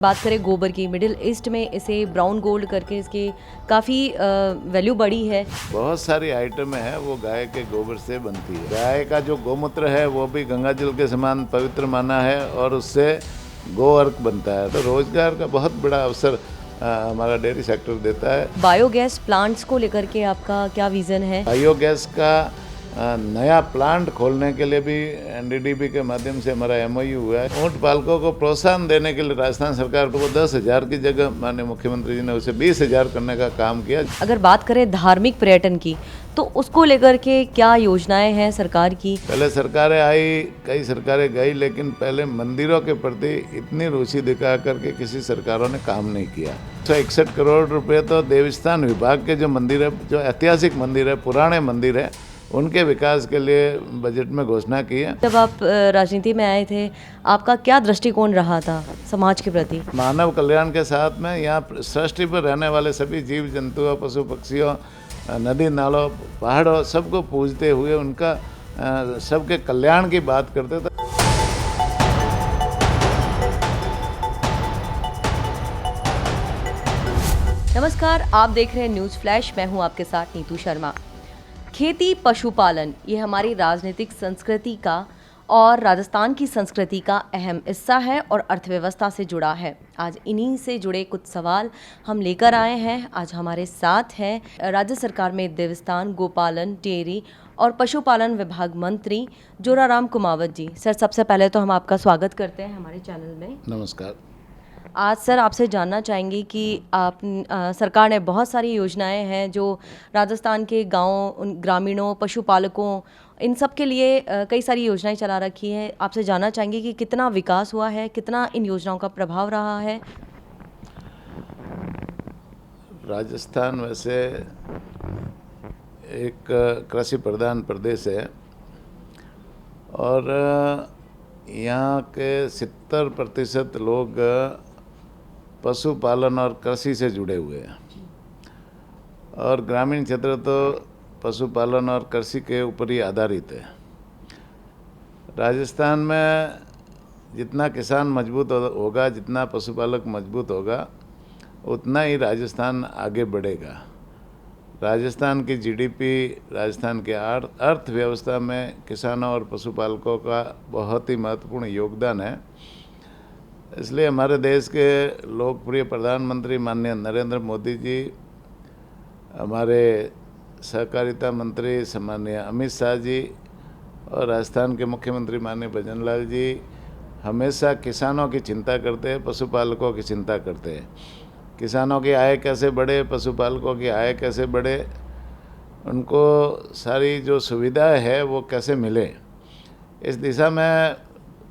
बात करें गोबर की, मिडिल ईस्ट में इसे ब्राउन गोल्ड करके इसकी काफ़ी वैल्यू बढ़ी है। बहुत सारी आइटम है वो गाय के गोबर से बनती है। गाय का जो गोमूत्र है वो भी गंगा जल के समान पवित्र माना है और उससे गो अर्क बनता है। तो रोजगार का बहुत बड़ा अवसर हमारा डेयरी सेक्टर देता है। बायोगैस प्लांट्स को लेकर के आपका क्या विज़न है? बायोगैस का नया प्लांट खोलने के लिए भी एनडीडीबी के माध्यम से हमारा एमओयू हुआ है। ऊंट पालकों को प्रोत्साहन देने के लिए राजस्थान सरकार को 10,000 की जगह माननीय मुख्यमंत्री जी ने उसे 20,000 करने का काम किया। अगर बात करें धार्मिक पर्यटन की, तो उसको लेकर के क्या योजनाएं हैं सरकार की? पहले सरकारें आई, कई सरकारें गई, लेकिन पहले मंदिरों के प्रति इतनी रुचि दिखा करके किसी सरकारों ने काम नहीं किया। 161 करोड़ रुपए तो देवस्थान विभाग के जो मंदिर है, जो ऐतिहासिक मंदिर है, पुराने मंदिर है, उनके विकास के लिए बजट में घोषणा की है। जब आप राजनीति में आए थे, आपका क्या दृष्टिकोण रहा था समाज के प्रति? मानव कल्याण के साथ में यहाँ सृष्टि पर रहने वाले सभी जीव जंतुओं, पशु पक्षियों, नदी नालों, पहाड़ों, सबको पूजते हुए उनका सबके कल्याण की बात करते थे। नमस्कार, आप देख रहे हैं न्यूज़ फ्लैश। मैं हूं आपके साथ नीतू शर्मा। खेती, पशुपालन ये हमारी राजनीतिक संस्कृति का और राजस्थान की संस्कृति का अहम हिस्सा है और अर्थव्यवस्था से जुड़ा है। आज इन्हीं से जुड़े कुछ सवाल हम लेकर आए हैं। आज हमारे साथ हैं राज्य सरकार में देवस्थान, गोपालन, डेयरी और पशुपालन विभाग मंत्री जोराराम कुमावत जी। सर, सबसे पहले तो हम आपका स्वागत करते हैं हमारे चैनल में। नमस्कार। आज सर आपसे जानना चाहेंगे कि आप सरकार ने बहुत सारी योजनाएं हैं जो राजस्थान के गाँव, उन ग्रामीणों, पशुपालकों, इन सब के लिए कई सारी योजनाएं चला रखी हैं। आपसे जानना चाहेंगे कि कितना विकास हुआ है, कितना इन योजनाओं का प्रभाव रहा है। राजस्थान वैसे एक कृषि प्रधान प्रदेश है और यहाँ के 70% लोग पशुपालन और कृषि से जुड़े हुए हैं और ग्रामीण क्षेत्र तो पशुपालन और कृषि के ऊपर ही आधारित है। राजस्थान में जितना किसान मजबूत होगा, जितना पशुपालक मजबूत होगा, उतना ही राजस्थान आगे बढ़ेगा। राजस्थान की जीडीपी, राजस्थान के अर्थव्यवस्था में किसानों और पशुपालकों का बहुत ही महत्वपूर्ण योगदान है। इसलिए हमारे देश के लोकप्रिय प्रधानमंत्री माननीय नरेंद्र मोदी जी, हमारे सहकारिता मंत्री सम्माननीय अमित शाह जी और राजस्थान के मुख्यमंत्री माननीय भजन लाल जी हमेशा किसानों की चिंता करते हैं, पशुपालकों की चिंता करते हैं। किसानों की आय कैसे बढ़े, पशुपालकों की आय कैसे बढ़े, उनको सारी जो सुविधाएं है वो कैसे मिले, इस दिशा में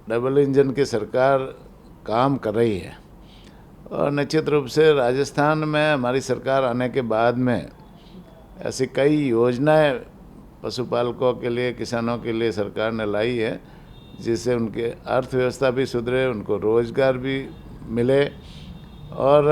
डबल इंजन की सरकार काम कर रही है। और निश्चित रूप से राजस्थान में हमारी सरकार आने के बाद में ऐसी कई योजनाएं पशुपालकों के लिए, किसानों के लिए सरकार ने लाई है, जिससे उनके अर्थव्यवस्था भी सुधरे, उनको रोजगार भी मिले और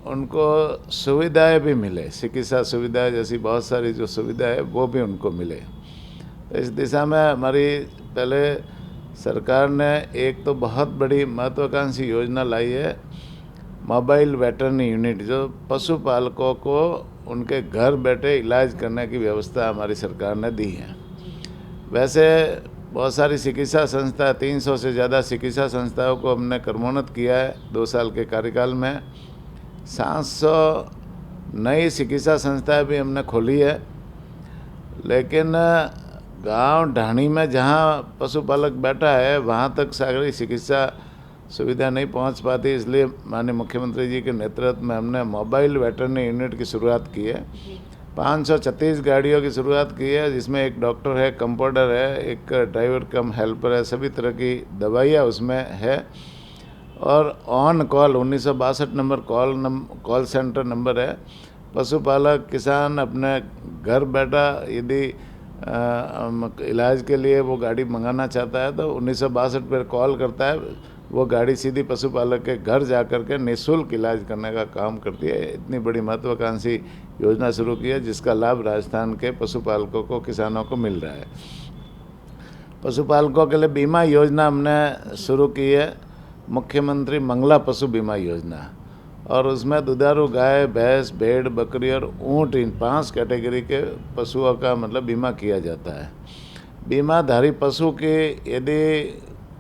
उनको सुविधाएं भी मिले। चिकित्सा सुविधाएं जैसी बहुत सारी जो सुविधाएं है वो भी उनको मिले। तो इस दिशा में हमारी पहले सरकार ने एक तो बहुत बड़ी महत्वाकांक्षी योजना लाई है, मोबाइल वेटरनरी यूनिट, जो पशुपालकों को उनके घर बैठे इलाज करने की व्यवस्था हमारी सरकार ने दी है। वैसे बहुत सारी चिकित्सा संस्था, 300 से ज़्यादा चिकित्सा संस्थाओं को हमने कर्मोन्नत किया है 2 साल के कार्यकाल में। 700 नई चिकित्सा संस्थाएं भी हमने खोली है, लेकिन गांव ढाणी में जहां पशुपालक बैठा है वहां तक सारी चिकित्सा सुविधा नहीं पहुंच पाती। इसलिए माननीय मुख्यमंत्री जी के नेतृत्व में हमने मोबाइल वेटरनरी यूनिट की शुरुआत की है। 536 गाड़ियों की शुरुआत की है, जिसमें एक डॉक्टर है, कंपाउंडर है, एक ड्राइवर कम हेल्पर है, सभी तरह की दवाइयाँ उसमें है और on call 1962 number call centre number है। पशुपालक किसान अपने घर बैठा यदि इलाज के लिए वो गाड़ी मंगाना चाहता है तो 1962 पर कॉल करता है, वो गाड़ी सीधी पशुपालक के घर जा कर के निःशुल्क इलाज करने का काम करती है। इतनी बड़ी महत्वाकांक्षी योजना शुरू की है जिसका लाभ राजस्थान के पशुपालकों को, किसानों को मिल रहा है। पशुपालकों के लिए बीमा योजना हमने शुरू की है। मुख्यमंत्री मंगला पशु बीमा योजना, और उसमें दुधारू गाय, भैंस, भेड़, बकरी और ऊँट, इन 5 कैटेगरी के पशुओं का मतलब बीमा किया जाता है। बीमाधारी पशु की यदि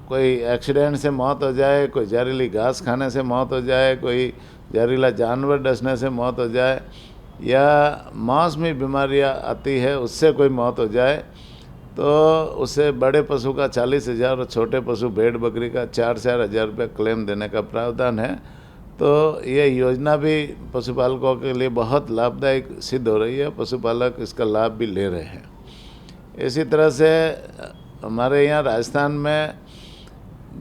कोई एक्सीडेंट से मौत हो जाए, कोई जहरीली घास खाने से मौत हो जाए, कोई जहरीला जानवर डसने से मौत हो जाए, या मौसमी बीमारियां आती है उससे कोई मौत हो जाए, तो उसे बड़े पशु का 40,000 और छोटे पशु भेड़ बकरी का 4-4 हज़ार रुपये क्लेम देने का प्रावधान है। तो ये योजना भी पशुपालकों के लिए बहुत लाभदायक सिद्ध हो रही है, पशुपालक इसका लाभ भी ले रहे हैं। इसी तरह से हमारे यहाँ राजस्थान में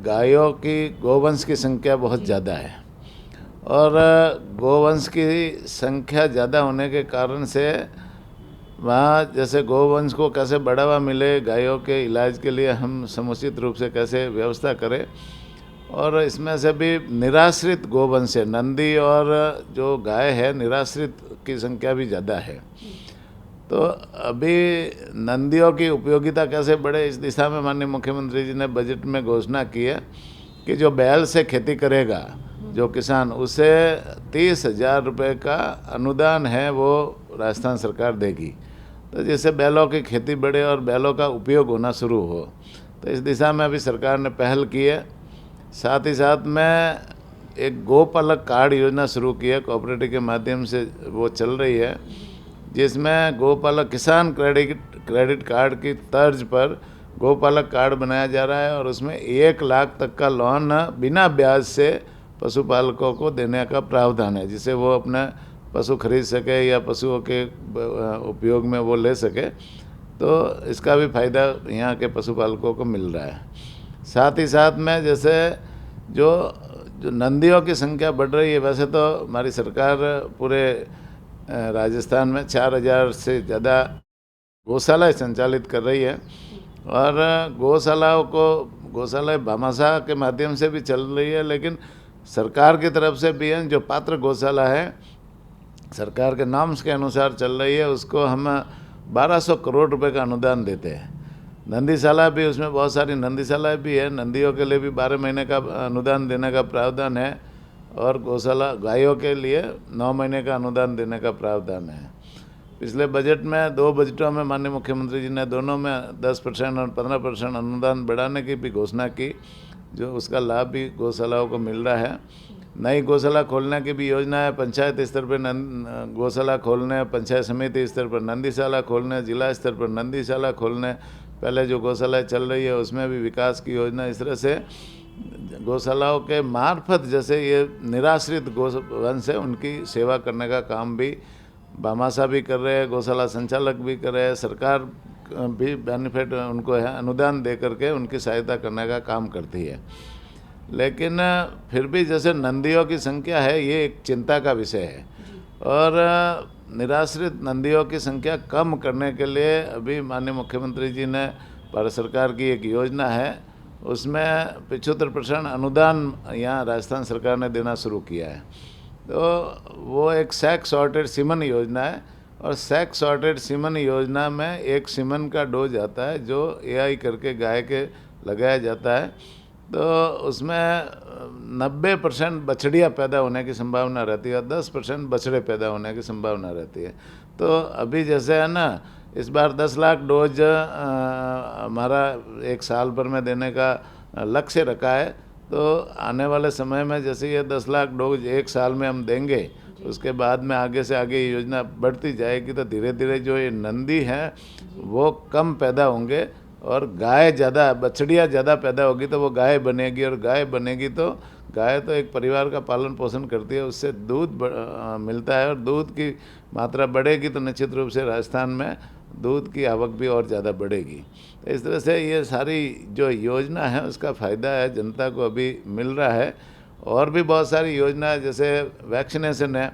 गायों की गोवंश की संख्या बहुत ज़्यादा है, और गोवंश की संख्या ज़्यादा होने के कारण से वहाँ जैसे गोवंश को कैसे बढ़ावा मिले, गायों के इलाज के लिए हम समुचित रूप से कैसे व्यवस्था करें, और इसमें से भी निराश्रित गोवंश है, नंदी और जो गाय है निराश्रित की संख्या भी ज़्यादा है। तो अभी नंदियों की उपयोगिता कैसे बढ़े, इस दिशा में माननीय मुख्यमंत्री जी ने बजट में घोषणा की है कि जो बैल से खेती करेगा जो किसान, उसे 30,000 रुपये का अनुदान है वो राजस्थान सरकार देगी, तो जिससे बैलों की खेती बढ़े और बैलों का उपयोग होना शुरू हो। तो इस दिशा में अभी सरकार ने पहल की है। साथ ही साथ में एक गोपालक कार्ड योजना शुरू की है, कोऑपरेटिव के माध्यम से वो चल रही है, जिसमें गोपालक किसान क्रेडिट कार्ड की तर्ज पर गोपालक कार्ड बनाया जा रहा है, और उसमें 1 लाख तक का लोन बिना ब्याज से पशुपालकों को देने का प्रावधान है, जिससे वो अपना पशु खरीद सके या पशुओं के उपयोग में वो ले सके। तो इसका भी फ़ायदा यहाँ के पशुपालकों को मिल रहा है। साथ ही साथ में जैसे जो नंदियों की संख्या बढ़ रही है, वैसे तो हमारी सरकार पूरे राजस्थान में 4,000 से ज़्यादा गौशालाएँ संचालित कर रही है, और गौशाला भामाशाह के माध्यम से भी चल रही है, लेकिन सरकार की तरफ से भी है, जो पात्र गौशाला है सरकार के नॉर्म्स के अनुसार चल रही है, उसको हम 1200 करोड़ रुपए का अनुदान देते हैं। नंदीशाला भी, उसमें बहुत सारी नंदीशालाएँ भी है, नंदियों के लिए भी 12 महीने का अनुदान देने का प्रावधान है, और गौशाला गायों के लिए 9 महीने का अनुदान देने का प्रावधान है। पिछले बजट में 2 बजटों में माननीय मुख्यमंत्री जी ने दोनों में 10% और 15% अनुदान बढ़ाने की भी घोषणा की, जो उसका लाभ भी गौशालाओं को मिल रहा है। नई गौशाला खोलने की भी योजना है, पंचायत स्तर पर गौशाला खोलने, पंचायत समिति स्तर पर नंदीशाला खोलने, जिला स्तर पर नंदीशाला खोलने, पहले जो गौशाला चल रही है उसमें भी विकास की योजना। इस तरह से गौशालाओं के मार्फत जैसे ये निराश्रित गोवंश है उनकी सेवा करने का काम भी भामाशाह भी कर रहे हैं, गौशाला संचालक भी कर रहे हैं, सरकार भी बेनिफिट उनको है, अनुदान दे करके उनकी सहायता करने का काम करती है। लेकिन फिर भी जैसे नंदियों की संख्या है, ये एक चिंता का विषय है, और निराश्रित नंदियों की संख्या कम करने के लिए अभी माननीय मुख्यमंत्री जी ने, भारत सरकार की एक योजना है, उसमें 75% अनुदान यहाँ राजस्थान सरकार ने देना शुरू किया है। तो वो एक सैक सॉर्टेड सीमन योजना है, और सैक सॉर्टेड सीमन योजना में एक सीमन का डोज आता है जो एआई करके गाय के लगाया जाता है। तो उसमें 90% बछड़ियाँ पैदा होने की संभावना रहती है, 10% बछड़े पैदा होने की संभावना रहती है। तो अभी जैसे है ना, इस बार 10 लाख डोज हमारा 1 साल भर में देने का लक्ष्य रखा है। तो आने वाले समय में जैसे ये 10 लाख डोज 1 साल में हम देंगे, उसके बाद में आगे से आगे ये योजना बढ़ती जाएगी, तो धीरे धीरे जो ये नंदी हैं वो कम पैदा होंगे, और गाय ज़्यादा, बछड़ियाँ ज़्यादा पैदा होगी तो वो गाय बनेगी, और गाय बनेगी तो गाय तो एक परिवार का पालन पोषण करती है, उससे दूध मिलता है, और दूध की मात्रा बढ़ेगी तो निश्चित रूप से राजस्थान में दूध की आवक भी और ज़्यादा बढ़ेगी। तो इस तरह से ये सारी जो योजना है उसका फ़ायदा है जनता को अभी मिल रहा है। और भी बहुत सारी योजना है, जैसे वैक्सीनेशन है।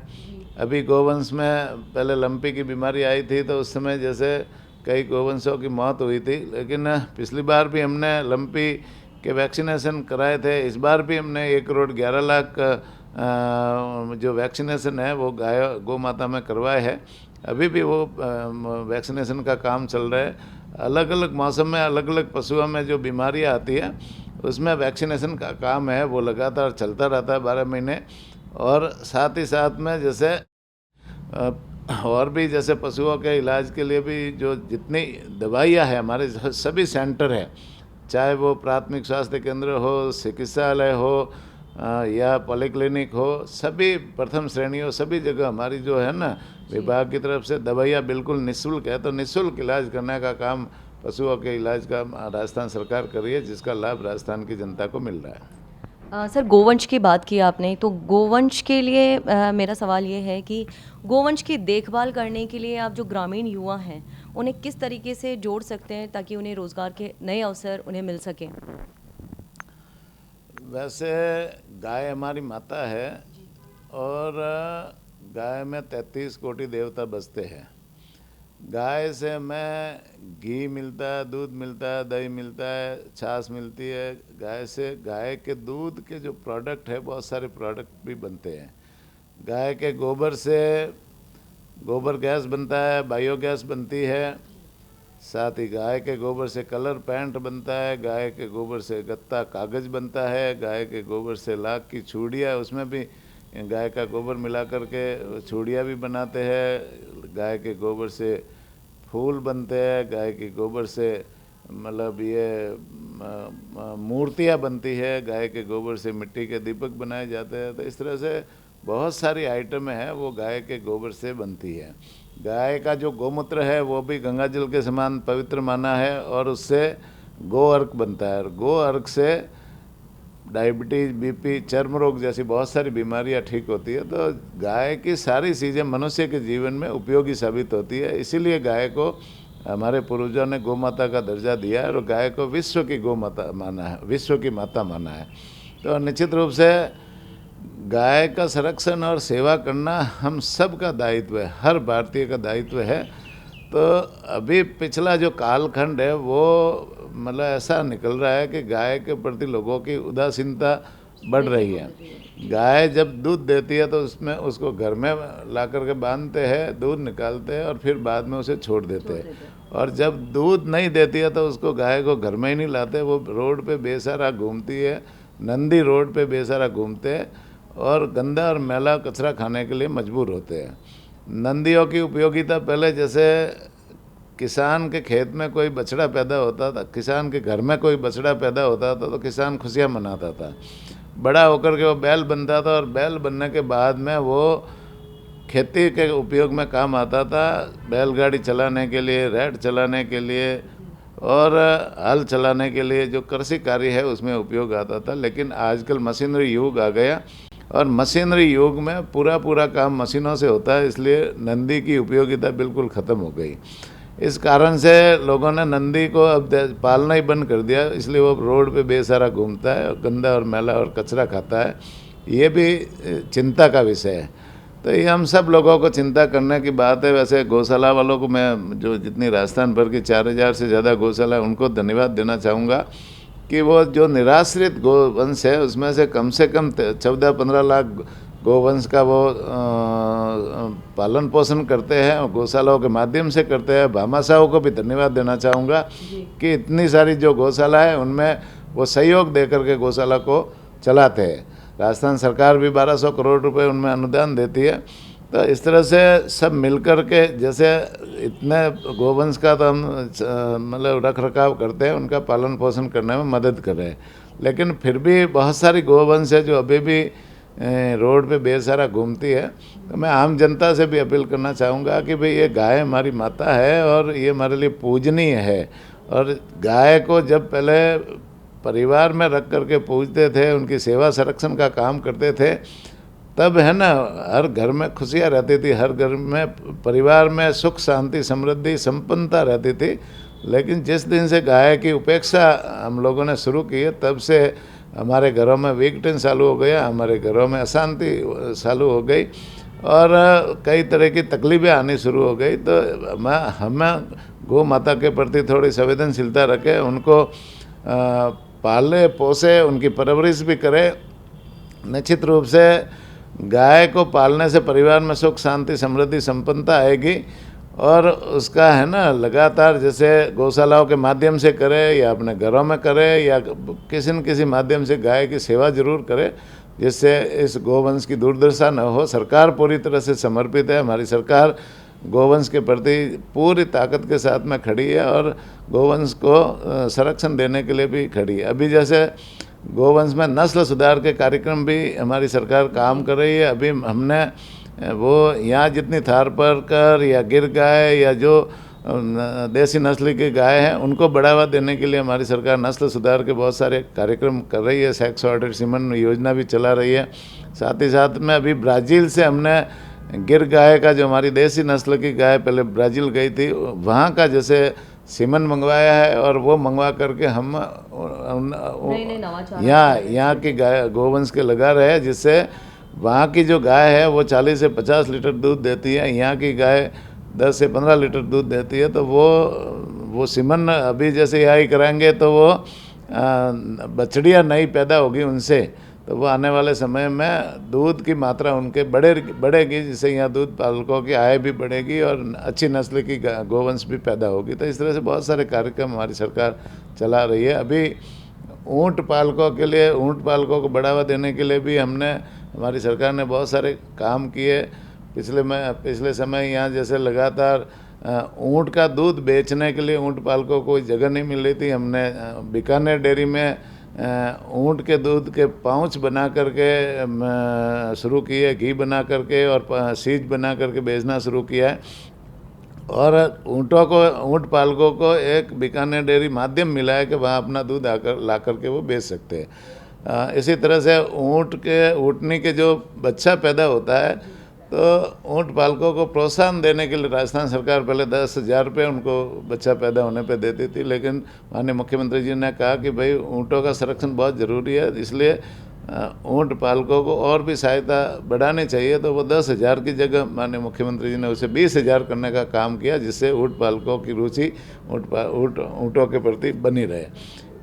अभी गोवंश में पहले लंपी की बीमारी आई थी, तो उस समय जैसे कई गोवंशों की मौत हुई थी, लेकिन पिछली बार भी हमने लंपी के वैक्सीनेशन कराए थे। इस बार भी हमने 1 करोड़ 11 लाख जो वैक्सीनेशन है वो गौ माता में करवाए हैं। अभी भी वो वैक्सीनेशन का काम चल रहा है। अलग अलग मौसम में अलग अलग पशुओं में जो बीमारियां आती है उसमें वैक्सीनेशन का काम है, वो लगातार चलता रहता है 12 महीने। और साथ ही साथ में जैसे और भी जैसे पशुओं के इलाज के लिए भी जो जितनी दवाइयाँ हैं हमारे सभी सेंटर हैं, चाहे वो प्राथमिक स्वास्थ्य केंद्र हो, चिकित्सालय हो या पॉलीक्लिनिक हो, सभी प्रथम श्रेणी हो, सभी जगह हमारी जो है ना विभाग की तरफ से दवाइयाँ बिल्कुल निःशुल्क है। तो निःशुल्क इलाज करने का काम पशुओं के इलाज का राजस्थान सरकार कर रही है, जिसका लाभ राजस्थान की जनता को मिल रहा है। सर, गोवंश की बात की आपने, तो गोवंश के लिए मेरा सवाल ये है कि गोवंश की देखभाल करने के लिए आप जो ग्रामीण युवा हैं उन्हें किस तरीके से जोड़ सकते हैं ताकि उन्हें रोज़गार के नए अवसर उन्हें मिल सकें? वैसे गाय हमारी माता है और गाय में 33 कोटि देवता बसते हैं। गाय से हमें घी मिलता है, दूध मिलता है, दही मिलता है, छाछ मिलती है। गाय से गाय के दूध के जो प्रोडक्ट है, बहुत सारे प्रोडक्ट भी बनते हैं। गाय के गोबर से गोबर गैस बनता है, बायोगैस बनती है। साथ ही गाय के गोबर से कलर पेंट बनता है, गाय के गोबर से गत्ता कागज़ बनता है, गाय के गोबर से लाख की चूड़ियाँ, उसमें भी गाय का गोबर मिला करके चूड़ियाँ भी बनाते हैं। गाय के गोबर से फूल बनते हैं, गाय के गोबर से मतलब ये मूर्तियाँ बनती है, गाय के गोबर से मिट्टी के दीपक बनाए जाते हैं। तो इस तरह से बहुत सारी आइटमें हैं वो गाय के गोबर से बनती है। गाय का जो गोमूत्र है वो भी गंगा जल के समान पवित्र माना है और उससे गो अर्क बनता है। और गो अर्क से डायबिटीज़, बीपी, चर्म रोग जैसी बहुत सारी बीमारियां ठीक होती है। तो गाय की सारी चीज़ें मनुष्य के जीवन में उपयोगी साबित होती है। इसीलिए गाय को हमारे पूर्वजों ने गौ माता का दर्जा दिया है और गाय को विश्व की गौ माता माना है, विश्व की माता माना है। तो निश्चित रूप से गाय का संरक्षण और सेवा करना हम सब का दायित्व है, हर भारतीय का दायित्व है। तो अभी पिछला जो कालखंड है वो मतलब ऐसा निकल रहा है कि गाय के प्रति लोगों की उदासीनता बढ़ रही है। गाय जब दूध देती है तो उसमें उसको घर में ला कर के बांधते हैं, दूध निकालते हैं और फिर बाद में उसे छोड़ देते हैं। और जब दूध नहीं देती है तो उसको गाय को घर में ही नहीं लाते, वो रोड पे बेसहारा घूमती है, नंदी रोड पे बेसहारा घूमते हैं और गंदा और मैला कचरा खाने के लिए मजबूर होते हैं। नंदियों की उपयोगिता पहले जैसे किसान के खेत में कोई बछड़ा पैदा होता था, किसान के घर में कोई बछड़ा पैदा होता था तो किसान खुशियाँ मनाता था। बड़ा होकर के वो बैल बनता था और बैल बनने के बाद में वो खेती के उपयोग में काम आता था, बैलगाड़ी चलाने के लिए, रेट चलाने के लिए और हल चलाने के लिए, जो कृषि कार्य है उसमें उपयोग आता था। लेकिन आजकल मशीनरी युग आ गया और मशीनरी युग में पूरा काम मशीनों से होता है, इसलिए नंदी की उपयोगिता बिल्कुल ख़त्म हो गई। इस कारण से लोगों ने नंदी को अब पालना ही बंद कर दिया, इसलिए वो रोड पे बेसहारा घूमता है और गंदा और मैला और कचरा खाता है। ये भी चिंता का विषय है। तो ये हम सब लोगों को चिंता करने की बात है। वैसे गौशाला वालों को मैं जो जितनी राजस्थान भर की 4000 से ज़्यादा गौशाला उनको धन्यवाद देना चाहूँगा कि वो जो निराश्रित गोवंश है उसमें से कम 14-15 लाख गोवंश का वो पालन पोषण करते हैं और गौशालाओं के माध्यम से करते हैं। भामाशाहों को भी धन्यवाद देना चाहूँगा कि इतनी सारी जो गौशाला है उनमें वो सहयोग दे करके गौशाला को चलाते हैं। राजस्थान सरकार भी 1200 करोड़ रुपए उनमें अनुदान देती है। तो इस तरह से सब मिलकर के जैसे इतने गोवंश का तो हम मतलब रख रखाव करते हैं, उनका पालन पोषण करने में मदद कर रहे हैं। लेकिन फिर भी बहुत सारी गोवंश है जो अभी भी रोड पे बेसहारा घूमती है। तो मैं आम जनता से भी अपील करना चाहूँगा कि भाई ये गाय हमारी माता है और ये हमारे लिए पूजनीय है। और गाय को जब पहले परिवार में रख करके पूजते थे, उनकी सेवा संरक्षण का काम करते थे, तब है ना हर घर में खुशियाँ रहती थी, हर घर में परिवार में सुख शांति समृद्धि संपन्नता रहती थी। लेकिन जिस दिन से गाय की उपेक्षा हम लोगों ने शुरू की है तब से हमारे घरों में वीकटेन चालू हो गया, हमारे घरों में अशांति चालू हो गई और कई तरह की तकलीफ़ें आनी शुरू हो गई। तो हमें गौ माता के प्रति थोड़ी संवेदनशीलता रखें, उनको पाले पोसे, उनकी परवरिश भी करें। निश्चित रूप से गाय को पालने से परिवार में सुख शांति समृद्धि संपन्नता आएगी और उसका है ना लगातार जैसे गौशालाओं के माध्यम से करे या अपने घरों में करे या किसी न किसी माध्यम से गाय की सेवा जरूर करे, जिससे इस गोवंश की दुर्दशा न हो। सरकार पूरी तरह से समर्पित है, हमारी सरकार गोवंश के प्रति पूरी ताकत के साथ में खड़ी है और गोवंश को संरक्षण देने के लिए भी खड़ी है। अभी जैसे गोवंश में नस्ल सुधार के कार्यक्रम भी हमारी सरकार काम कर रही है। अभी हमने वो यहाँ जितनी थारपारकर या गिर गाय या जो देसी नस्ल की गाय हैं उनको बढ़ावा देने के लिए हमारी सरकार नस्ल सुधार के बहुत सारे कार्यक्रम कर रही है। सेक्स सॉर्टेड सीमन योजना भी चला रही है। साथ ही साथ में अभी ब्राज़ील से हमने गिर गाय का, जो हमारी देसी नस्ल की गाय पहले ब्राज़ील गई थी, वहाँ का जैसे सीमन मंगवाया है और वो मंगवा करके हम यहाँ की गाय गोवंश के लगा रहे हैं, जिससे वहाँ की जो गाय है वो 40 से 50 लीटर दूध देती है, यहाँ की गाय 10 से 15 लीटर दूध देती है। तो वो सीमन अभी जैसे यहाँ ही कराएंगे तो वो बछड़ियाँ नई पैदा होगी उनसे, तो वो आने वाले समय में दूध की मात्रा उनके बढ़ेगी, जिससे यहाँ दूध पालकों की आय भी बढ़ेगी और अच्छी नस्ल की गोवंश भी पैदा होगी। तो इस तरह से बहुत सारे कार्यक्रम हमारी सरकार चला रही है। अभी ऊँट पालकों के लिए, ऊँट पालकों को बढ़ावा देने के लिए भी हमारी सरकार ने बहुत सारे काम किए। पिछले समय यहाँ जैसे लगातार ऊँट का दूध बेचने के लिए ऊँट पालकों को कोई जगह नहीं मिल रही थी। हमने बीकानेर डेयरी में ऊँट के दूध के पाउच बना करके शुरू किए, घी बना करके और सीज बना करके बेचना शुरू किया है। और ऊँट पालकों को एक बीकानेर डेयरी माध्यम मिला है कि वहाँ अपना दूध ला करके वो बेच सकते हैं। इसी तरह से ऊँटनी के जो बच्चा पैदा होता है, तो ऊँट पालकों को प्रोत्साहन देने के लिए राजस्थान सरकार पहले 10,000 रुपये उनको बच्चा पैदा होने पे देती थी, लेकिन माननीय मुख्यमंत्री जी ने कहा कि भाई ऊँटों का संरक्षण बहुत ज़रूरी है, इसलिए ऊँट पालकों को और भी सहायता बढ़ानी चाहिए। तो वो 10,000 की जगह माननीय मुख्यमंत्री जी ने उसे 20,000 करने का काम किया, जिससे ऊँट पालकों की रुचि ऊँटों के प्रति बनी रहे।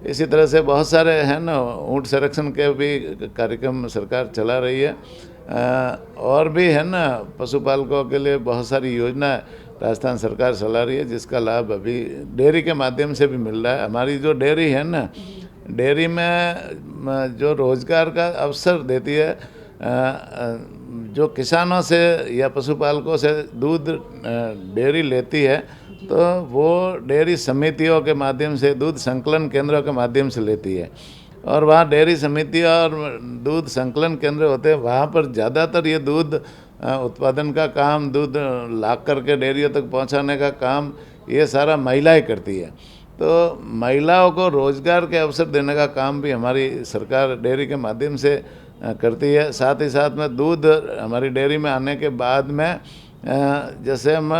इसी तरह से बहुत सारे हैं ना ऊँट संरक्षण के भी कार्यक्रम सरकार चला रही है। और भी है ना पशुपालकों के लिए बहुत सारी योजना राजस्थान सरकार चला रही है, जिसका लाभ अभी डेयरी के माध्यम से भी मिल रहा है। हमारी जो डेयरी है ना, डेयरी में जो रोज़गार का अवसर देती है, जो किसानों से या पशुपालकों से दूध डेयरी लेती है, तो वो डेयरी समितियों के माध्यम से, दूध संकलन केंद्रों के माध्यम से लेती है। और वहाँ डेयरी समिति और दूध संकलन केंद्र होते हैं, वहाँ पर ज़्यादातर ये दूध उत्पादन का काम, दूध ला करके डेयरियों तक पहुँचाने का काम, ये सारा महिलाएं करती है। तो महिलाओं को रोज़गार के अवसर देने का काम भी हमारी सरकार डेयरी के माध्यम से करती है। साथ ही साथ में दूध हमारी डेयरी में आने के बाद में जैसे हम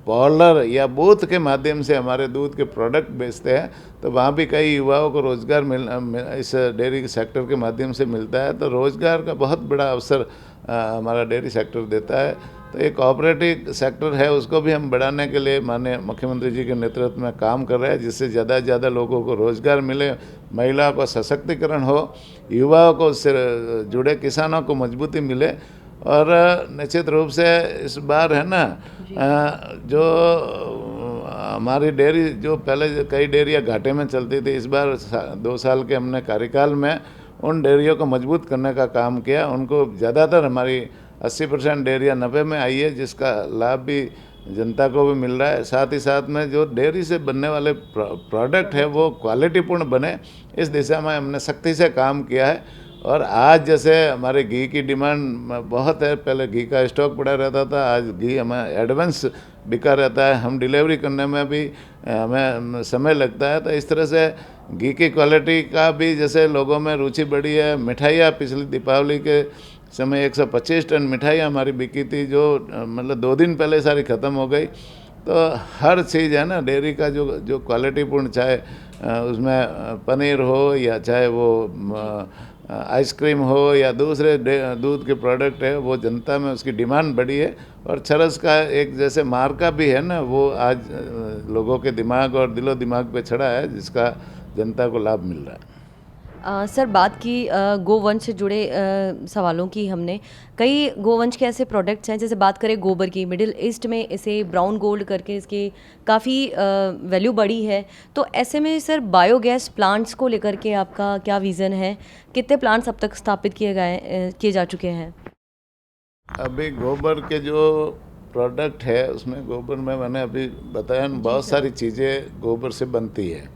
पार्लर या बूथ के माध्यम से हमारे दूध के प्रोडक्ट बेचते हैं, तो वहाँ भी कई युवाओं को रोज़गार इस डेयरी के सेक्टर के माध्यम से मिलता है। तो रोज़गार का बहुत बड़ा अवसर हमारा डेयरी सेक्टर देता है। तो एक कोऑपरेटिव सेक्टर है, उसको भी हम बढ़ाने के लिए माननीय मुख्यमंत्री जी के नेतृत्व में काम कर रहे हैं, जिससे ज़्यादा से ज़्यादा लोगों को रोज़गार मिले, महिलाओं को सशक्तिकरण हो, युवाओं को उससे जुड़े किसानों को मजबूती मिले। और निश्चित रूप से इस बार है ना जो हमारी डेयरी जो पहले कई डेयरियाँ घाटे में चलती थी, इस बार 2 साल के हमने कार्यकाल में उन डेयरियों को मजबूत करने का काम किया। उनको ज़्यादातर हमारी 80% डेयरियाँ 90 में आई है, जिसका लाभ भी जनता को भी मिल रहा है। साथ ही साथ में जो डेयरी से बनने वाले प्रोडक्ट है वो क्वालिटीपूर्ण बने, इस दिशा में हमने सख्ती से काम किया है। और आज जैसे हमारे घी की डिमांड बहुत है, पहले घी का स्टॉक पड़ा रहता था, आज घी हमें एडवांस बिका रहता है, हम डिलीवरी करने में भी हमें समय लगता है। तो इस तरह से घी की क्वालिटी का भी जैसे लोगों में रुचि बढ़ी है। मिठाइयाँ पिछली दीपावली के समय 125 टन मिठाइयाँ हमारी बिकी थी, जो मतलब 2 दिन पहले सारी ख़त्म हो गई। तो हर चीज़ है ना डेयरी का जो क्वालिटीपूर्ण, चाहे उसमें पनीर हो या चाहे वो आइसक्रीम हो या दूसरे दूध के प्रोडक्ट है, वो जनता में उसकी डिमांड बढ़ी है। और चरस का एक जैसे मार्का भी है ना, वो आज लोगों के दिमाग और दिलो दिमाग पे चढ़ा है, जिसका जनता को लाभ मिल रहा है। सर बात की गोवंश से जुड़े सवालों की हमने। कई गोवंश के ऐसे प्रोडक्ट्स हैं, जैसे बात करें गोबर की, मिडिल ईस्ट में इसे ब्राउन गोल्ड करके इसकी काफ़ी वैल्यू बढ़ी है। तो ऐसे में सर बायोगैस प्लांट्स को लेकर के आपका क्या विज़न है? कितने प्लांट्स अब तक स्थापित किए जा चुके हैं? अभी गोबर के जो प्रोडक्ट है उसमें गोबर में मैंने अभी बताया न, बहुत सारी चीज़ें गोबर से बनती है।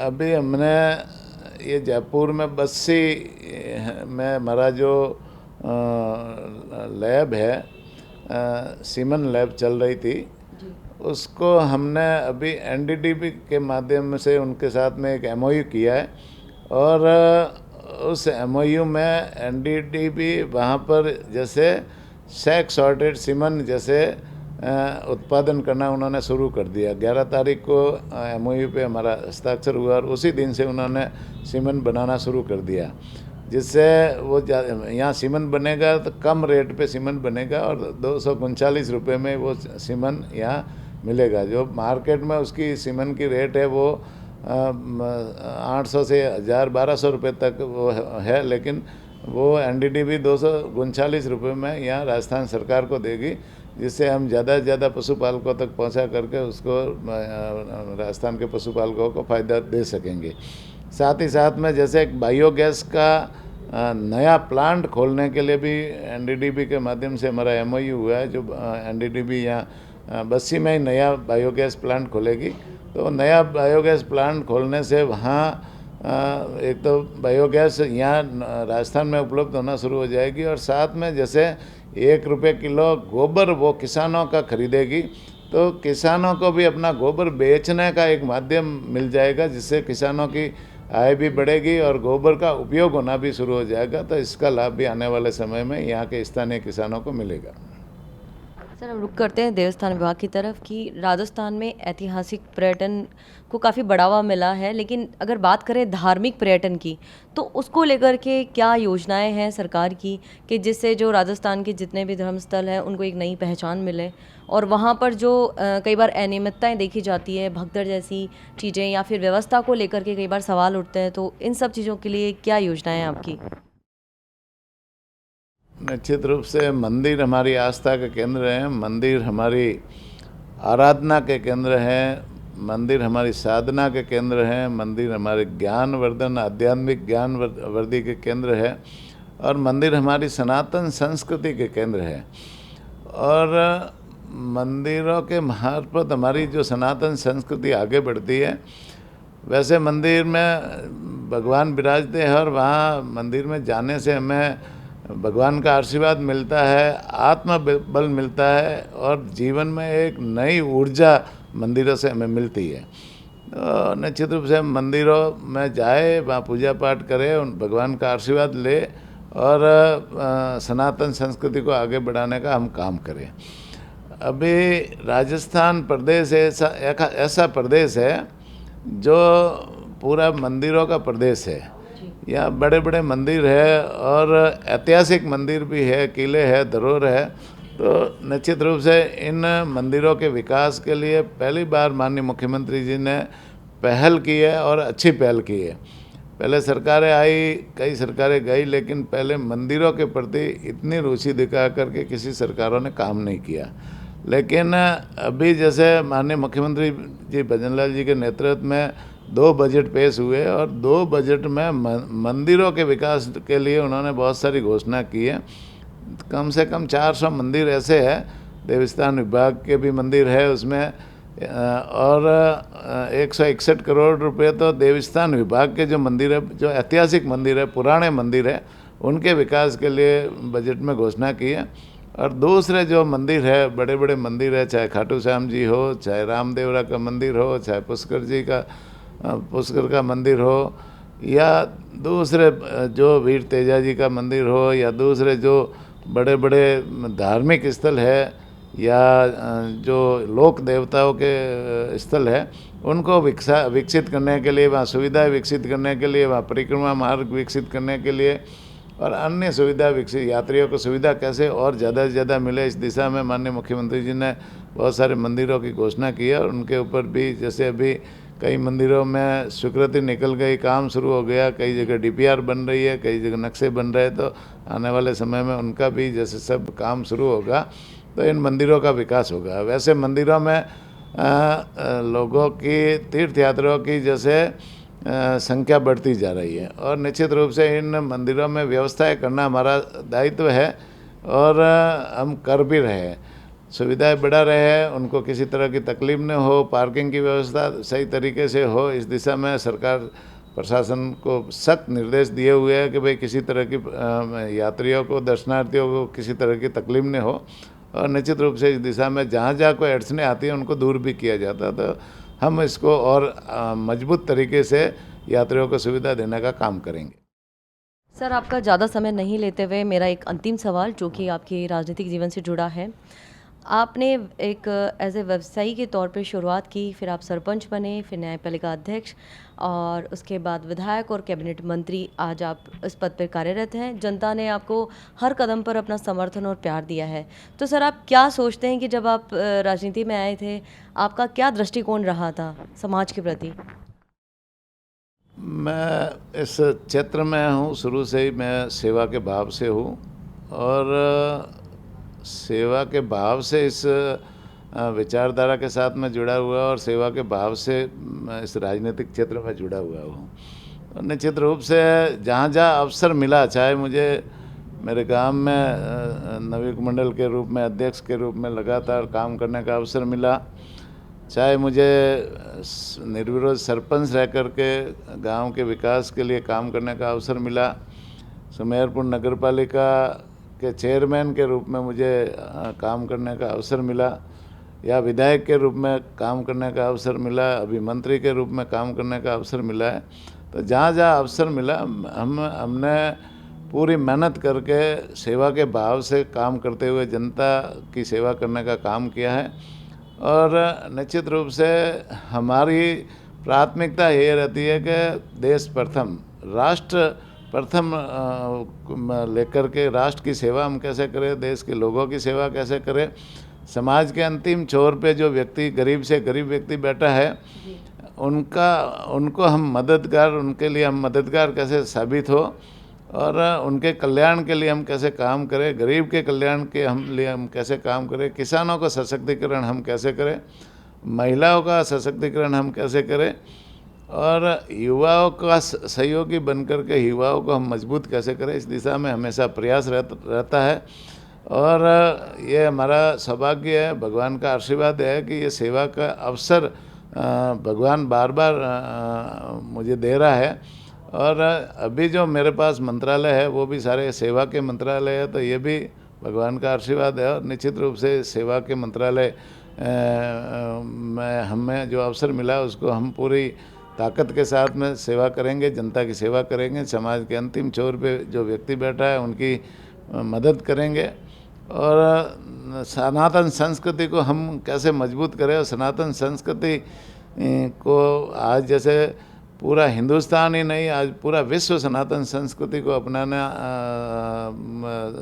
अभी हमने ये जयपुर में बस्सी में हमारा जो लैब है, सीमन लैब चल रही थी, उसको हमने अभी एनडीडीबी के माध्यम से उनके साथ में एक एमओयू किया है और उस एमओयू में एनडीडीबी वहाँ पर जैसे सैक सॉर्टेड सीमन जैसे उत्पादन करना उन्होंने शुरू कर दिया। 11 तारीख को एमओयू पे हमारा हस्ताक्षर हुआ और उसी दिन से उन्होंने सीमन बनाना शुरू कर दिया, जिससे वो यहाँ सीमन बनेगा तो कम रेट पे सीमन बनेगा और 239 रुपये में वो सीमन यहाँ मिलेगा। जो मार्केट में उसकी सीमन की रेट है वो 800 से 1000-1200 रुपये तक वो है, लेकिन वो एनडीडीबी 239 रुपये में यहाँ राजस्थान सरकार को देगी, जिससे हम ज़्यादा से ज़्यादा पशुपालकों तक पहुँचा करके उसको राजस्थान के पशुपालकों को फ़ायदा दे सकेंगे। साथ ही साथ में जैसे एक बायोगैस का नया प्लांट खोलने के लिए भी एनडीडीबी के माध्यम से हमारा एमओयू हुआ है। जो एनडीडीबी यहाँ बस्सी में ही नया बायोगैस प्लांट खोलेगी, तो नया बायोगैस प्लांट खोलने से वहाँ एक तो बायोगैस यहाँ राजस्थान में उपलब्ध होना शुरू हो जाएगी और साथ में जैसे 1 रुपये किलो गोबर वो किसानों का खरीदेगी, तो किसानों को भी अपना गोबर बेचने का एक माध्यम मिल जाएगा, जिससे किसानों की आय भी बढ़ेगी और गोबर का उपयोग होना भी शुरू हो जाएगा। तो इसका लाभ भी आने वाले समय में यहाँ के स्थानीय किसानों को मिलेगा। सर हम रुक करते हैं देवस्थान विभाग की तरफ कि राजस्थान में ऐतिहासिक पर्यटन को काफ़ी बढ़ावा मिला है, लेकिन अगर बात करें धार्मिक पर्यटन की, तो उसको लेकर के क्या योजनाएं हैं सरकार की कि जिससे जो राजस्थान के जितने भी धर्मस्थल हैं उनको एक नई पहचान मिले और वहाँ पर जो कई बार अनियमितताएं देखी जाती है, भगदड़ जैसी चीज़ें या फिर व्यवस्था को लेकर के कई बार सवाल उठते हैं, तो इन सब चीज़ों के लिए क्या योजनाएं हैं आपकी? निश्चित रूप से मंदिर हमारी आस्था के केंद्र हैं, मंदिर हमारी आराधना के केंद्र हैं, मंदिर हमारी साधना के केंद्र हैं, मंदिर हमारे ज्ञानवर्धन आध्यात्मिक ज्ञान वर्धि के केंद्र है और मंदिर हमारी सनातन संस्कृति के केंद्र है। और मंदिरों के मार्फत हमारी जो सनातन संस्कृति आगे बढ़ती है। वैसे मंदिर में भगवान विराजते हैं और वहाँ मंदिर में जाने से हमें भगवान का आशीर्वाद मिलता है, आत्म बल मिलता है और जीवन में एक नई ऊर्जा मंदिरों से हमें मिलती है। तो निश्चित रूप से मंदिरों में जाए, वहाँ पूजा पाठ करें, उन भगवान का आशीर्वाद ले और सनातन संस्कृति को आगे बढ़ाने का हम काम करें। अभी राजस्थान प्रदेश ऐसा प्रदेश है जो पूरा मंदिरों का प्रदेश है। यहाँ बड़े बड़े मंदिर है और ऐतिहासिक मंदिर भी है, किले है, धरोहर है। तो निश्चित रूप से इन मंदिरों के विकास के लिए पहली बार माननीय मुख्यमंत्री जी ने पहल की है और अच्छी पहल की है। पहले सरकारें आई, कई सरकारें गई, लेकिन पहले मंदिरों के प्रति इतनी रुचि दिखा करके किसी सरकारों ने काम नहीं किया। लेकिन अभी जैसे माननीय मुख्यमंत्री जी भजनलाल जी के नेतृत्व में 2 बजट पेश हुए और 2 बजट में मंदिरों के विकास के लिए उन्होंने बहुत सारी घोषणा की है। कम से कम 400 मंदिर ऐसे हैं, देवस्थान विभाग के भी मंदिर है उसमें, और 161 करोड़ रुपए तो देवस्थान विभाग के जो मंदिर है, जो ऐतिहासिक मंदिर है, पुराने मंदिर है, उनके विकास के लिए बजट में घोषणा की है। और दूसरे जो मंदिर है, बड़े बड़े मंदिर है, चाहे खाटू श्याम जी हो, चाहे रामदेवरा का मंदिर हो, चाहे पुष्कर का मंदिर हो, या दूसरे जो वीर तेजा जी का मंदिर हो, या दूसरे जो बड़े बड़े धार्मिक स्थल है या जो लोक देवताओं के स्थल है, उनको विकसित करने के लिए, वहाँ सुविधाएं विकसित करने के लिए, वहाँ परिक्रमा मार्ग विकसित करने के लिए और अन्य सुविधा विकसित, यात्रियों को सुविधा कैसे और ज़्यादा से ज़्यादा मिले, इस दिशा में माननीय मुख्यमंत्री जी ने बहुत सारे मंदिरों की घोषणा की है। और उनके ऊपर भी जैसे अभी कई मंदिरों में स्वीकृति निकल गई, काम शुरू हो गया, कई जगह डीपीआर बन रही है, कई जगह नक्शे बन रहे हैं। तो आने वाले समय में उनका भी जैसे सब काम शुरू होगा तो इन मंदिरों का विकास होगा। वैसे मंदिरों में लोगों की, तीर्थ यात्रियों की जैसे संख्या बढ़ती जा रही है और निश्चित रूप से इन मंदिरों में व्यवस्थाएं करना हमारा दायित्व है और हम कर भी रहे हैं। सुविधाएं बढ़ा रहे हैं, उनको किसी तरह की तकलीफ न हो, पार्किंग की व्यवस्था सही तरीके से हो, इस दिशा में सरकार प्रशासन को सख्त निर्देश दिए हुए हैं कि भाई किसी तरह की यात्रियों को, दर्शनार्थियों को किसी तरह की तकलीफ न हो और निश्चित रूप से इस दिशा में जहाँ जहाँ कोई अड़चनें आती हैं उनको दूर भी किया जाता है। तो हम इसको और मजबूत तरीके से यात्रियों को सुविधा देने का काम करेंगे। सर, आपका ज़्यादा समय नहीं लेते हुए मेरा एक अंतिम सवाल जो कि आपके राजनीतिक जीवन से जुड़ा है। आपने एक एज ए व्यवसायी के तौर पे शुरुआत की, फिर आप सरपंच बने, फिर न्यायपालिका अध्यक्ष और उसके बाद विधायक और कैबिनेट मंत्री। आज आप इस पद पर कार्यरत हैं। जनता ने आपको हर कदम पर अपना समर्थन और प्यार दिया है। तो सर, आप क्या सोचते हैं कि जब आप राजनीति में आए थे, आपका क्या दृष्टिकोण रहा था समाज के प्रति? मैं इस क्षेत्र में हूँ, शुरू से ही मैं सेवा के भाव से हूँ और सेवा के भाव से इस विचारधारा के साथ मैं जुड़ा हुआ और सेवा के भाव से मैं इस राजनीतिक क्षेत्र में जुड़ा हुआ हूँ। निश्चित रूप से जहाँ जहाँ अवसर मिला, चाहे मुझे मेरे गांव में नवयुग मंडल के रूप में, अध्यक्ष के रूप में लगातार काम करने का अवसर मिला, चाहे मुझे निर्विरोध सरपंच रह कर के गाँव के विकास के लिए काम करने का अवसर मिला, सुमेरपुर नगर पालिका के चेयरमैन के रूप में मुझे काम करने का अवसर मिला, या विधायक के रूप में काम करने का अवसर मिला, अभी मंत्री के रूप में काम करने का अवसर मिला है। तो जहाँ जहाँ अवसर मिला हमने पूरी मेहनत करके सेवा के भाव से काम करते हुए जनता की सेवा करने का काम किया है और निश्चित रूप से हमारी प्राथमिकता ये रहती है कि देश प्रथम, राष्ट्र प्रथम लेकर के राष्ट्र की सेवा हम कैसे करें, देश के लोगों की सेवा कैसे करें, समाज के अंतिम छोर पे जो व्यक्ति, गरीब से गरीब व्यक्ति बैठा है, उनको हम मददगार, उनके लिए हम मददगार कैसे साबित हो और उनके कल्याण के लिए हम कैसे काम करें, गरीब के कल्याण के लिए हम कैसे काम करें, किसानों का सशक्तिकरण हम कैसे करें, महिलाओं का सशक्तिकरण हम कैसे करें और युवाओं का सहयोगी बनकर के युवाओं को हम मजबूत कैसे करें, इस दिशा में हमेशा प्रयास रहता है। और ये हमारा सौभाग्य है, भगवान का आशीर्वाद है कि ये सेवा का अवसर भगवान बार बार मुझे दे रहा है और अभी जो मेरे पास मंत्रालय है वो भी सारे सेवा के मंत्रालय है, तो ये भी भगवान का आशीर्वाद है और निश्चित रूप से सेवा के मंत्रालय में हमें जो अवसर मिला उसको हम पूरी ताकत के साथ में सेवा करेंगे, जनता की सेवा करेंगे, समाज के अंतिम छोर पे जो व्यक्ति बैठा है उनकी मदद करेंगे और सनातन संस्कृति को हम कैसे मजबूत करें और सनातन संस्कृति को आज जैसे पूरा हिंदुस्तान ही नहीं, आज पूरा विश्व सनातन संस्कृति को अपनाना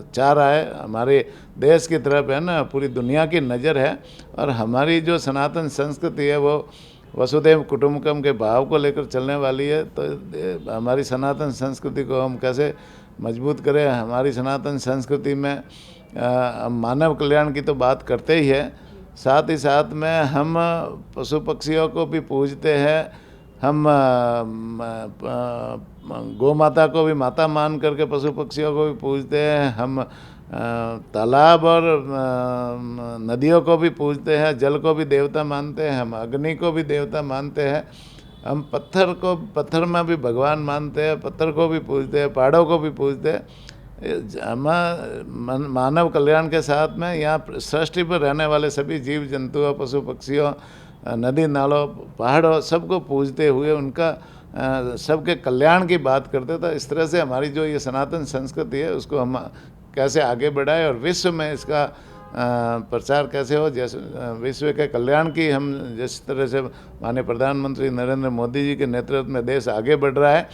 चाह रहा है। हमारे देश की तरफ है ना, पूरी दुनिया की नज़र है और हमारी जो सनातन संस्कृति है वो वसुधैव कुटुंबकम के भाव को लेकर चलने वाली है। तो हमारी सनातन संस्कृति को हम कैसे मजबूत करें, हमारी सनातन संस्कृति में मानव कल्याण की तो बात करते ही है, साथ ही साथ में हम पशु पक्षियों को भी पूजते हैं, हम गौ माता को भी माता मान करके पशु पक्षियों को भी पूजते हैं, हम तालाब और नदियों को भी पूजते हैं, जल को भी देवता मानते हैं, हम अग्नि को भी देवता मानते हैं, हम पत्थर में भी भगवान मानते हैं, पत्थर को भी पूजते हैं, पहाड़ों को भी पूजते हैं। हम मानव कल्याण के साथ में यहाँ सृष्टि पर रहने वाले सभी जीव जंतुओं, पशु पक्षियों, नदी नालों, पहाड़ों, सबको पूजते हुए उनका सबके कल्याण की बात करते। तो इस तरह से हमारी जो ये सनातन संस्कृति है उसको हम कैसे आगे बढ़ाएं और विश्व में इसका प्रचार कैसे हो, जैसे विश्व के कल्याण की हम जिस तरह से माननीय प्रधानमंत्री नरेंद्र मोदी जी के नेतृत्व में देश आगे बढ़ रहा है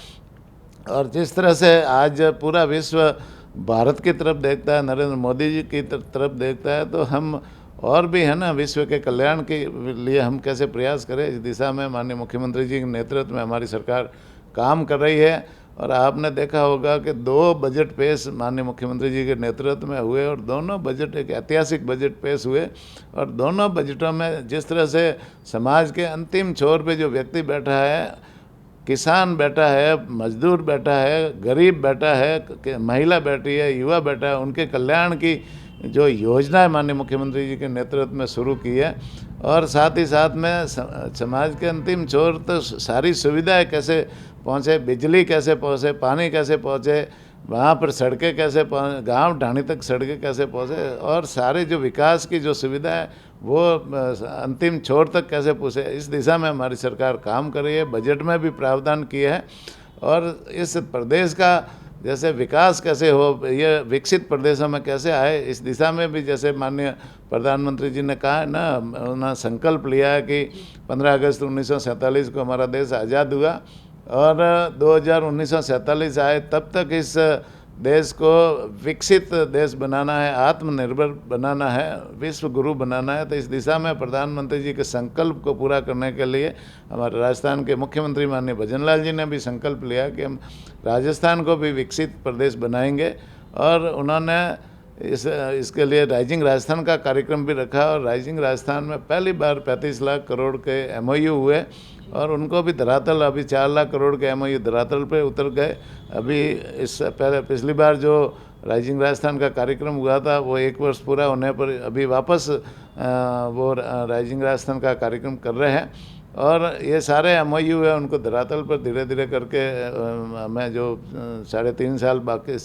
और जिस तरह से आज पूरा विश्व भारत की तरफ देखता है, नरेंद्र मोदी जी की तरफ देखता है, तो हम और भी है ना, विश्व के कल्याण के लिए हम कैसे प्रयास करें, इस दिशा में माननीय मुख्यमंत्री जी के नेतृत्व में हमारी सरकार काम कर रही है। और आपने देखा होगा कि 2 बजट पेश माननीय मुख्यमंत्री जी के नेतृत्व में हुए और दोनों बजट एक ऐतिहासिक बजट पेश हुए। और दोनों बजटों में जिस तरह से समाज के अंतिम छोर पे जो व्यक्ति बैठा है, किसान बैठा है, मजदूर बैठा है, गरीब बैठा है, महिला बैठी है, युवा बैठा है, उनके कल्याण की जो योजना है माननीय मुख्यमंत्री जी के नेतृत्व में शुरू की है। और साथ ही साथ में समाज के अंतिम छोर तो सारी सुविधाएं कैसे पहुँचे, बिजली कैसे पहुँचे, पानी कैसे पहुँचे, वहाँ पर सड़कें कैसे पहुँचे, गांव ढाणी तक सड़कें कैसे पहुँचे, और सारे जो विकास की जो सुविधा है वो अंतिम छोर तक कैसे पहुँचे, इस दिशा में हमारी सरकार काम कर रही है। बजट में भी प्रावधान किए हैं। और इस प्रदेश का जैसे विकास कैसे हो, ये विकसित प्रदेशों में कैसे आए, इस दिशा में भी जैसे माननीय प्रधानमंत्री जी ने कहा है ना, उन्होंने संकल्प लिया है कि 15 अगस्त 1947 को हमारा देश आज़ाद हुआ और 1947 आए तब तक इस देश को विकसित देश बनाना है, आत्मनिर्भर बनाना है, विश्व गुरु बनाना है। तो इस दिशा में प्रधानमंत्री जी के संकल्प को पूरा करने के लिए हमारे राजस्थान के मुख्यमंत्री माननीय भजनलाल जी ने भी संकल्प लिया कि हम राजस्थान को भी विकसित प्रदेश बनाएंगे। और उन्होंने इसके लिए राइजिंग राजस्थान का कार्यक्रम भी रखा और राइजिंग राजस्थान में पहली बार 35 लाख करोड़ के MOU हुए और उनको भी धरातल, अभी 4 लाख करोड़ के MOU धरातल पे उतर गए। अभी इस पहले पिछली बार जो राइजिंग राजस्थान का कार्यक्रम हुआ था वो 1 वर्ष पूरा होने पर अभी वापस वो राइजिंग राजस्थान का कार्यक्रम कर रहे हैं। और ये सारे MOU है उनको धरातल पर धीरे धीरे करके हमें जो 3.5 साल बाकी,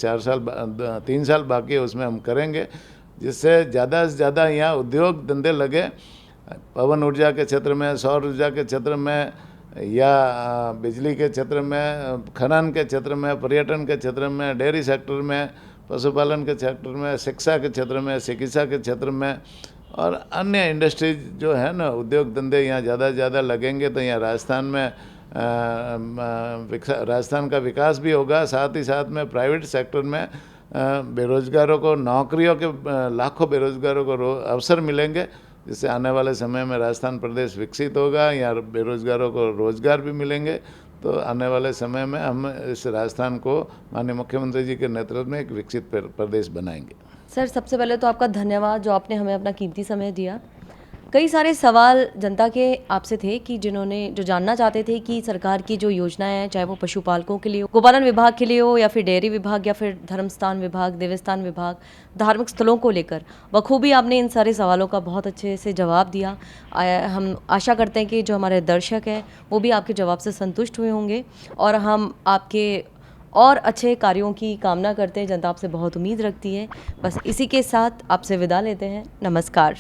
3 साल बाकी है उसमें हम करेंगे, जिससे ज़्यादा से ज़्यादा यहाँ उद्योग धंधे लगे, पवन ऊर्जा के क्षेत्र में, सौर ऊर्जा के क्षेत्र में, या बिजली के क्षेत्र में, खनन के क्षेत्र में, पर्यटन के क्षेत्र में, डेयरी सेक्टर में, पशुपालन के क्षेत्र में, शिक्षा के क्षेत्र में, चिकित्सा के क्षेत्र में और अन्य इंडस्ट्रीज जो है ना, उद्योग धंधे यहाँ ज़्यादा से ज़्यादा लगेंगे तो यहाँ राजस्थान में राजस्थान का विकास भी होगा। साथ ही साथ में प्राइवेट सेक्टर में बेरोजगारों को नौकरियों के लाखों बेरोजगारों को अवसर मिलेंगे, जिससे आने वाले समय में राजस्थान प्रदेश विकसित होगा, यहाँ बेरोजगारों को रोजगार भी मिलेंगे। तो आने वाले समय में हम इस राजस्थान को माननीय मुख्यमंत्री जी के नेतृत्व में एक विकसित प्रदेश बनाएंगे। सर, सबसे पहले तो आपका धन्यवाद जो आपने हमें अपना कीमती समय दिया। कई सारे सवाल जनता के आपसे थे कि जो जानना चाहते थे कि सरकार की जो योजनाएं हैं, चाहे वो पशुपालकों के लिए हो, गोपालन विभाग के लिए हो, या फिर डेयरी विभाग, या फिर धर्मस्थान विभाग, देवस्थान विभाग, धार्मिक स्थलों को लेकर, बखूबी आपने इन सारे सवालों का बहुत अच्छे से जवाब दिया। हम आशा करते हैं कि जो हमारे दर्शक हैं वो भी आपके जवाब से संतुष्ट हुए होंगे और हम आपके और अच्छे कार्यों की कामना करते हैं। जनता आपसे बहुत उम्मीद रखती है। बस इसी के साथ आपसे विदा लेते हैं। नमस्कार।